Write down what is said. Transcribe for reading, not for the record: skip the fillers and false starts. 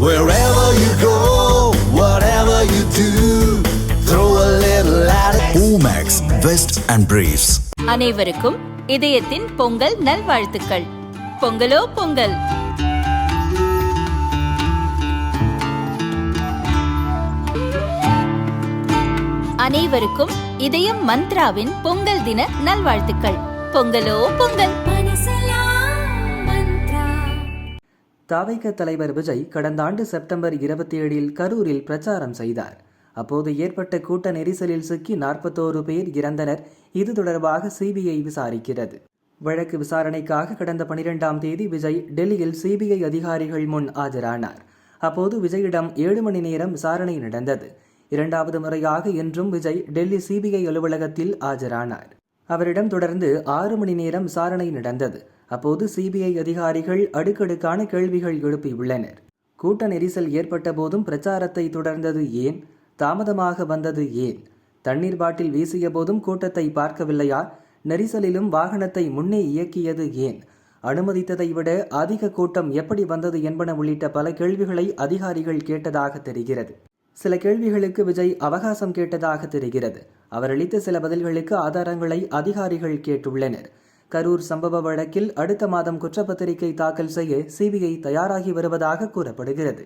Wherever you go, whatever you do, throw a little at it. Omax, Vest and Briefs. அனைவருக்கும் இதயத்தின் பொங்கல் நல்வாழ்த்துக்கள். பொங்கலோ பொங்கல். அனைவருக்கும் இதயம் மந்த்ராவின் பொங்கல் தின நல்வாழ்த்துக்கள். பொங்கலோ பொங்கல். தவிக தலைவர் விஜய் கடந்த ஆண்டு செப்டம்பர் 27 கரூரில் பிரச்சாரம் செய்தார். அப்போது ஏற்பட்ட கூட்ட நெரிசலில் சிக்கி 41 பேர் இறந்தனர். இது தொடர்பாக சிபிஐ விசாரிக்கிறது. வழக்கு விசாரணைக்காக கடந்த 12ஆம் தேதி விஜய் டெல்லியில் சிபிஐ அதிகாரிகள் முன் ஆஜரானார். அப்போது விஜயிடம் 7 மணி நேரம் விசாரணை நடந்தது. இரண்டாவது முறையாக இன்றும் விஜய் டெல்லி சிபிஐ அலுவலகத்தில் ஆஜரானார். அவரிடம் தொடர்ந்து 6 மணி நேரம் விசாரணை நடந்தது. அப்போது சிபிஐ அதிகாரிகள் அடுக்கடுக்கான கேள்விகள் எழுப்பியுள்ளனர். கூட்ட நெரிசல் ஏற்பட்ட போதும் பிரச்சாரத்தை தொடர்ந்தது ஏன்? தாமதமாக வந்தது ஏன்? தண்ணீர் பாட்டில் வீசிய போதும் கூட்டத்தை பார்க்கவில்லையா? நெரிசலிலும் வாகனத்தை முன்னே இயக்கியது ஏன்? அனுமதித்ததை விட அதிக கூட்டம் எப்படி வந்தது என்பன உள்ளிட்ட பல கேள்விகளை அதிகாரிகள் கேட்டதாக தெரிகிறது. சில கேள்விகளுக்கு விஜய் அவகாசம் கேட்டதாக தெரிகிறது. அவர் அளித்த சில பதில்களுக்கு ஆதாரங்களை அதிகாரிகள் கேட்டுள்ளனர். கரூர் சம்பவ வழக்கில் அடுத்த மாதம் குற்றப்பத்திரிகை தாக்கல் செய்ய சிபிஐ தயாராகி வருவதாக கூறப்படுகிறது.